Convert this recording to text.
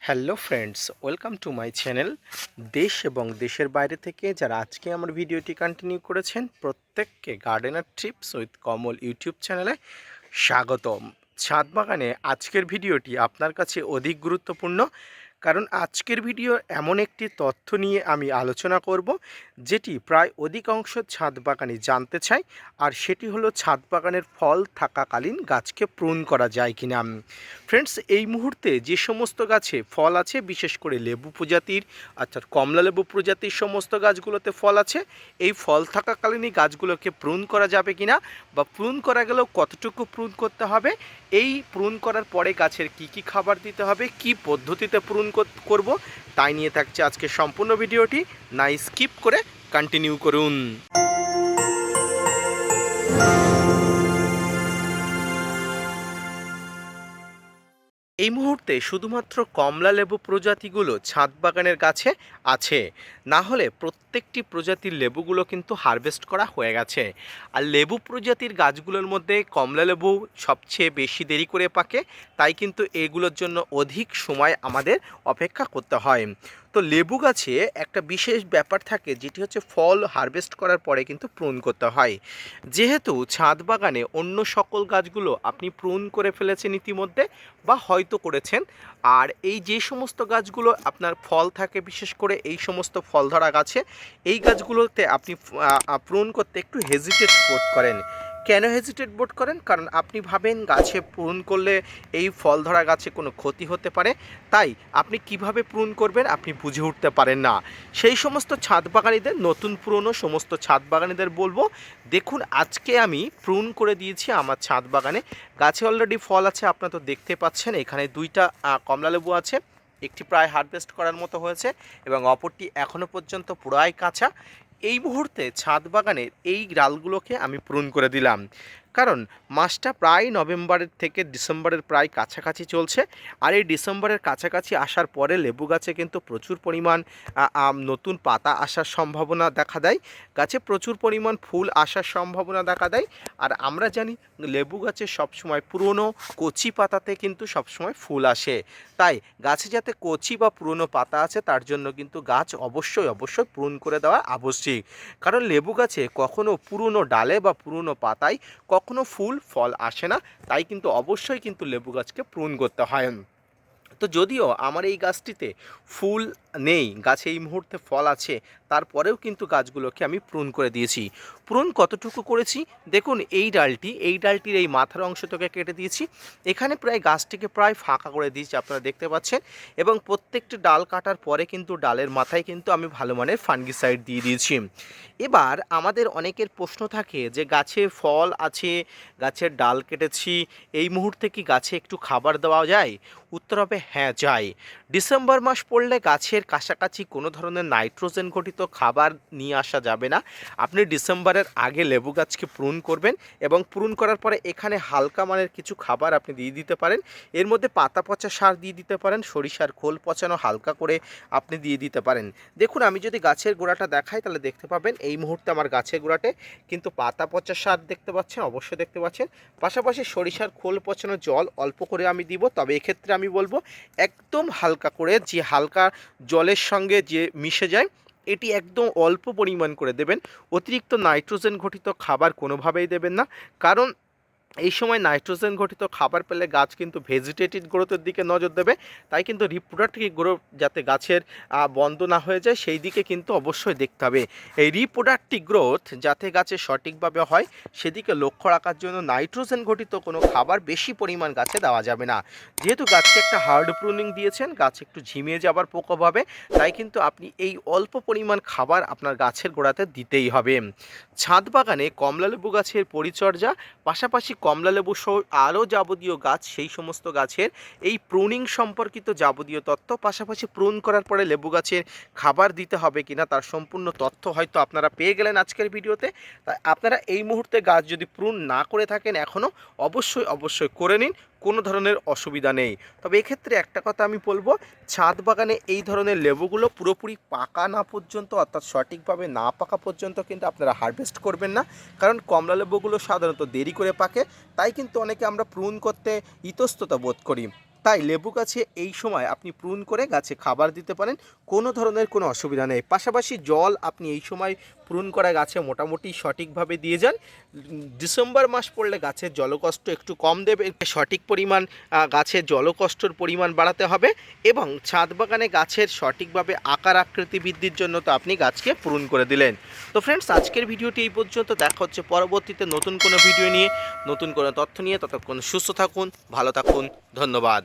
Hello friends, welcome to my channel. দেশ এবং দেশের বাইরে থেকে যারা আজকে আমার ভিডিওটি কন্টিনিউ করেছেন প্রত্যেককে gardener TRIPS with Kamal YouTube চ্যানেলে স্বাগতম। ছাদ বাগানে আজকের ভিডিওটি আপনার কাছে অধিক গুরুত্বপূর্ণ, কারণ আজকের ভিডিও এমন একটি তথ্য নিয়ে আমি আলোচনা করব যেটি প্রায় অধিকাংশ ছাদ বাগানি জানতে চায়, আর সেটি হলো ছাদ বাগানের ফল থাকাকালীন গাছকে প্রুন করা যায় কিনা। ফ্রেন্ডস, এই মুহূর্তে যে সমস্ত গাছে ফল আছে, বিশেষ করে লেবু প্রজাতির অর্থাৎ কমলা লেবু প্রজাতির সমস্ত গাছগুলোতে ফল আছে, এই ফল থাকাকালীনই গাছগুলোকে প্রুন করা যাবে কিনা, বা প্রুন করা গেলেও কতটুকু প্রুন করতে হবে, এই প্রুন করার পরে গাছের কি কি খাবার দিতে হবে, কি পদ্ধতিতে প্রুন করব, তাই নিয়ে থাকছে আজকে সম্পূর্ণ ভিডিওটি। না স্কিপ করে কন্টিনিউ করুন। এই মুহূর্তে শুধুমাত্র কমলা লেবু প্রজাতিগুলো ছাদ বাগানের গাছে আছে, না হলে প্রত্যেকটি প্রজাতির লেবুগুলো কিন্তু হারভেস্ট করা হয়ে গেছে। আর লেবু প্রজাতির গাছগুলোর মধ্যে কমলা লেবু সবচেয়ে বেশি দেরি করে পাকে, তাই কিন্তু এগুলোর জন্য অধিক সময় আমাদের অপেক্ষা করতে হয়। তো লেবু গাছে একটা বিশেষ ব্যাপার থাকে, যেটি হচ্ছে ফল হারভেস্ট করার পরে কিন্তু প্রুন করতে হয়। যেহেতু ছাদ বাগানে অন্য সকল গাছগুলো আপনি প্রুন করে ফেলেছেন ইতিমধ্যে, বা হয়তো করেছেন, আর এই যে সমস্ত গাছগুলো আপনার ফল থাকে, বিশেষ করে এই সমস্ত ফল ধরা গাছে, এই গাছগুলোতে আপনি প্রুন করতে একটু হেজিটেট বোধ করেন। কেন হেজিটেট বোধ করেন? কারণ আপনি ভাবেন গাছে প্রুন করলে এই ফল ধরা গাছে কোনো ক্ষতি হতে পারে, তাই আপনি কিভাবে প্রুন করবেন আপনি বুঝে উঠতে পারেন না। সেই সমস্ত ছাদ বাগানীদের, নতুন পুরনো সমস্ত ছাদ বাগানীদের বলবো, দেখুন আজকে আমি প্রুন করে দিয়েছি আমার ছাদ বাগানে। গাছে অলরেডি ফল আছে, আপনারা তো দেখতে পাচ্ছেন। এখানে দুইটা কমলালেবু আছে, একটি প্রায় হারভেস্ট করার মতো হয়েছে এবং অপরটি এখনও পর্যন্ত পুরাই কাঁচা। এই মুহূর্তে ছাদ বাগানের এই ডালগুলোকে আমি প্রুন করে দিলাম, কারণ মাসটা প্রায় নভেম্বরের থেকে ডিসেম্বরের প্রায় কাছাকাছি চলছে। আর এই ডিসেম্বরের কাছাকাছি আসার পরে লেবু গাছে কিন্তু প্রচুর পরিমাণ নতুন পাতা আসার সম্ভাবনা দেখা দেয়, গাছে প্রচুর পরিমাণ ফুল আসার সম্ভাবনা দেখা দেয়। আর আমরা জানি লেবু গাছে সবসময় পুরনো কচি পাতাতে কিন্তু সবসময় ফুল আসে, তাই গাছে যাতে কচি বা পুরনো পাতা আছে তার জন্য কিন্তু গাছ অবশ্যই প্রুন করে দেওয়া আবশ্যিক। কারণ লেবু গাছে কখনো পুরনো ডালে বা পুরনো পাতায় কখনো ফুল ফল আসে না, তাই কিন্তু অবশ্যই কিন্তু লেবু গাছকে প্রুন করতে হয়। তো যদিও আমার এই গাছটিতে ফুল নেই, গাছে এই মুহূর্তে ফল আছে, তারপরেও কিন্তু গাছগুলোকে আমি প্রুন করে দিয়েছি। প্রুন কতটুকু করেছি দেখুন, এই ডালটির এই মাথার অংশ থেকে কেটে দিয়েছি, এখানে প্রায় গাছটিকে প্রায় ফাঁকা করে দিয়েছি, আপনারা দেখতে পাচ্ছেন। এবং প্রত্যেকটি ডাল কাটার পরে কিন্তু ডালের মাথায় কিন্তু আমি ভালো মানের ফাঙ্গিসাইড দিয়ে দিয়েছি। এবার আমাদের অনেকের প্রশ্ন থাকে যে গাছে ফল আছে, গাছের ডাল কেটেছি, এই মুহূর্তে কি গাছে একটু খাবার দেওয়া যায়? উত্তর হবে হ্যাঁ, যায়। ডিসেম্বর মাস পড়লে গাছের কাছাকাছি কোনো ধরনের নাইট্রোজেন ঘটিত খাবার নিয়ে আসা যাবে না। আপনি ডিসেম্বরের আগে লেবু গাছকে প্রুন করবেন, এবং প্রুন করার পরে এখানে হালকা মানের কিছু খাবার আপনি দিয়ে দিতে পারেন। এর মধ্যে পাতা পচা সার দিয়ে দিতে পারেন, সরিষার খোল পচানো হালকা করে আপনি দিয়ে দিতে পারেন। দেখুন, আমি যদি গাছের গোড়াটা দেখাই তাহলে দেখতে পাবেন এই মুহূর্তে আমার গাছের গোড়াতে কিন্তু পাতা পচা সার দেখতে পাচ্ছেন, অবশ্যই দেখতে পাচ্ছেন। পাশাপাশি সরিষার খোল পচানো জল অল্প করে আমি দিব, তবে এক্ষেত্রে আমি বলবো একদম হালকা করে, যে হালকা জলের সঙ্গে যে মিশে যায় এটি একদম অল্প পরিমাণ করে দেবেন। অতিরিক্ত নাইট্রোজেন ঘটিত খাবার কোনোভাবেই দেবেন না, কারণ এই সময় নাইট্রোজেন ঘটিত খাবার পেলে গাছ কিন্তু ভেজিটেটিভ গ্রোথের দিকে নজর দেবে, তাই কিন্তু রিপ্রোডাক্টিভ গ্রোথ যাতে গাছের বন্ধ না হয়ে যায় সেই দিকে কিন্তু অবশ্যই দেখতে হবে। এই রিপ্রোডাক্টিভ গ্রোথ যাতে গাছে সঠিকভাবে হয় সেদিকে লক্ষ্য রাখার জন্য নাইট্রোজেন ঘটিত কোনো খাবার বেশি পরিমাণ গাছে দেওয়া যাবে না। যেহেতু গাছকে একটা হার্ড প্রুনিং দিয়েছেন, গাছ একটু ঝিমিয়ে যাবার প্রকোপ হবে, তাই কিন্তু আপনি এই অল্প পরিমাণ খাবার আপনার গাছের গোড়াতে দিতেই হবে। ছাদ বাগানে কমলালেবু গাছের পরিচর্যা, পাশাপাশি কমলালেবু সহ আরও যাবতীয় গাছ, সেই সমস্ত গাছের এই প্রুনিং সম্পর্কিত যাবতীয় তথ্য, পাশাপাশি প্রুন করার পরে লেবু গাছের খাবার দিতে হবে কিনা তার সম্পূর্ণ তথ্য হয়তো আপনারা পেয়ে গেলেন আজকের ভিডিওতে। তাই আপনারা এই মুহূর্তে গাছ যদি প্রুন না করে থাকেন এখনও, অবশ্যই করে নিন, কোনো ধরনের অসুবিধা নেই। তবে এক্ষেত্রে একটা কথা আমি বলবো, ছাদ বাগানে এই ধরনের লেবুগুলো পুরোপুরি পাকা না পর্যন্ত, অর্থাৎ সঠিকভাবে না পাকা পর্যন্ত কিন্তু আপনারা হারভেস্ট করবেন না, কারণ কমলা লেবুগুলো সাধারণত দেরি করে পাকে, তাই কিন্তু অনেকে আমরা প্রুন করতে ইতস্ততা বোধ করি। তাই লেবু গাছে এই সময় আপনি প্রুন করে গাছে খাবার দিতে পারেন, কোনো ধরনের কোনো অসুবিধা নেই। পাশাপাশি জল আপনি এই সময় প্রুন করা গাছে মোটামুটি সঠিকভাবে দিয়ে যান। ডিসেম্বর মাস পড়লে গাছের জলকষ্ট একটু কম দেবে, সঠিক পরিমাণ গাছের জলকষ্টর পরিমাণ বাড়াতে হবে এবং ছাদ বাগানে গাছের সঠিকভাবে আকার আকৃতি বৃদ্ধির জন্য তো আপনি গাছকে প্রুন করে দিলেন। তো ফ্রেন্ডস, আজকের ভিডিওটি এই পর্যন্ত। দেখা হচ্ছে পরবর্তীতে নতুন কোনো ভিডিও নিয়ে, নতুন কোনো তথ্য নিয়ে। ততক্ষণ সুস্থ থাকুন, ভালো থাকুন, ধন্যবাদ।